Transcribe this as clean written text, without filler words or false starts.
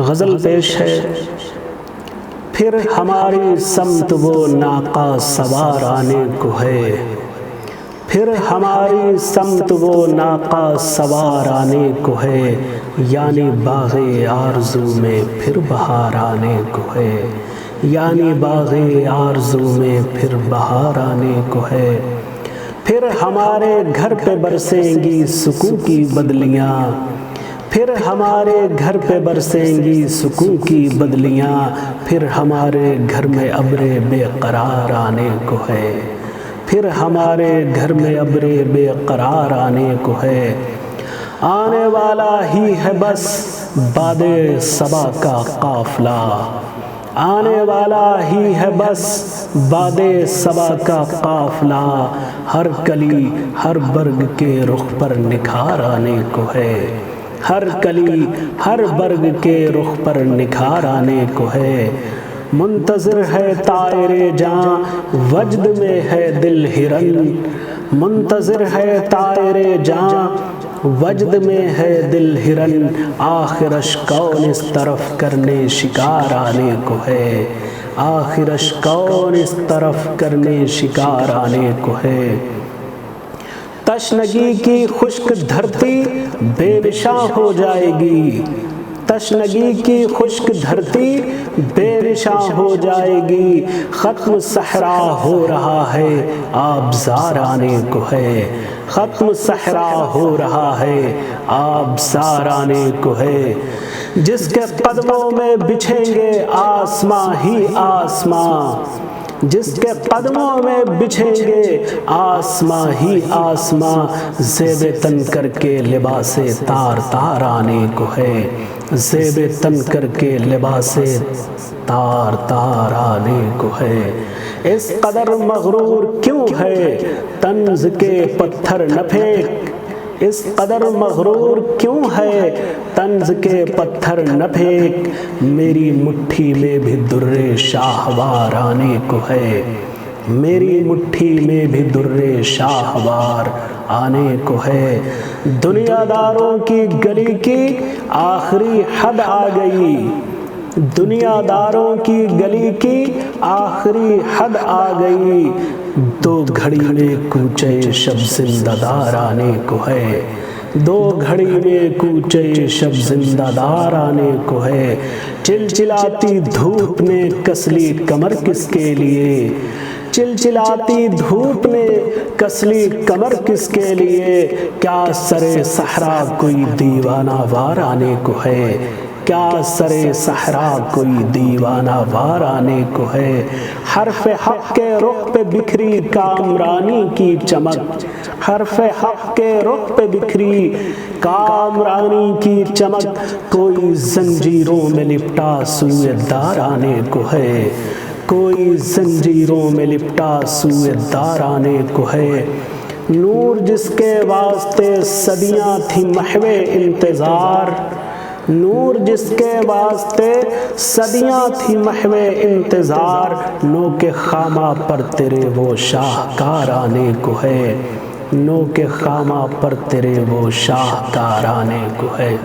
غزل پیش ہے۔ پھر ہماری سمت وہ ناقہ سوار آنے کو ہے، پھر ہماری سمت وہ ناقہ سوار آنے کو ہے، یعنی باغ آرزو میں پھر بہار آنے کو ہے، یعنی باغ آرزو میں پھر بہار آنے کو ہے۔ پھر ہمارے گھر پہ برسیں گی سکوں کی بدلیاں، پھر ہمارے گھر پہ برسیں گی سکوں کی بدلیاں، پھر ہمارے گھر میں ابر بے قرار آنے کو ہے، پھر ہمارے گھر میں ابر بے قرار آنے کو ہے۔ آنے والا ہی ہے بس باد صبا کا قافلہ، آنے والا ہی ہے بس باد صبا کا قافلہ، ہر کلی ہر برگ کے رخ پر نکھار آنے کو ہے، ہر کلی ہر برگ کے رخ پر نکھار آنے کو ہے۔ منتظر ہے طائر جاں وجد میں ہے دل ہرن، منتظر ہے طائر جاں وجد میں ہے دل ہرن، آخرش کون اس طرف کرنے شکار آنے کو ہے، آخرش کون اس طرف کرنے شکار آنے کو ہے۔ تشنگی کی خشک دھرتی بے نشاں ہو جائے گی، تشنگی کی خشک دھرتی بے نشاں ہو جائے گی، ختم صحرا ہو رہا ہے آبزار آنے کو ہے، ختم صحرا ہو رہا ہے آبزار آنے کو ہے۔ جس کے قدموں میں بچھیں گے آسماں ہی آسماں، جس کے قدموں میں بچھیں گے آسماں ہی آسماں، زیب تن کر کے لباس تار تار آنے کو ہے، زیب تن کر کے لباس تار تار آنے کو ہے۔ اس قدر مغرور کیوں ہے طنز کے پتھر نہ پھینک، اس قدر مغرور کیوں ہے طنز کے پتھر نہ پھینک، میری مٹھی میں بھی در شاہوار آنے کو ہے، میری مٹھی میں بھی در شاہوار آنے کو ہے۔ دنیا داروں کی گلی کی آخری حد آ گئی، دنیا داروں کی گلی کی آخری حد آ گئی، دو گھڑی میں کوچے شب زندہ دار آنے کو ہے، دو گھڑی میں کوچے شب زندہ دار آنے کو ہے۔ چلچلاتی دھوپ نے کس لی کمر کس کے لیے، چلچلاتی دھوپ نے کس لی کمر کس کے لیے، کیا سرے صحرا کوئی دیوانہ وار آنے کو ہے، کیا سرے صحرا کوئی دیوانہ وار آنے کو ہے۔ حرف حق کے رخ پہ بکھری کامرانی کی چمک، حرف حق کے رخ پہ بکھری کامرانی کی چمک، کوئی زنجیروں میں لپٹا سوئے دار آنے کو ہے، کوئی زنجیروں میں لپٹا سوئے دار آنے کو ہے۔ نور جس کے واسطے صدیاں تھی محو انتظار، نور جس کے واسطے صدیاں تھی محو انتظار، نو کے خامہ پر تیرے وہ شاہکار آنے کو ہے، نو کے خامہ پر تیرے وہ شاہکار آنے کو ہے۔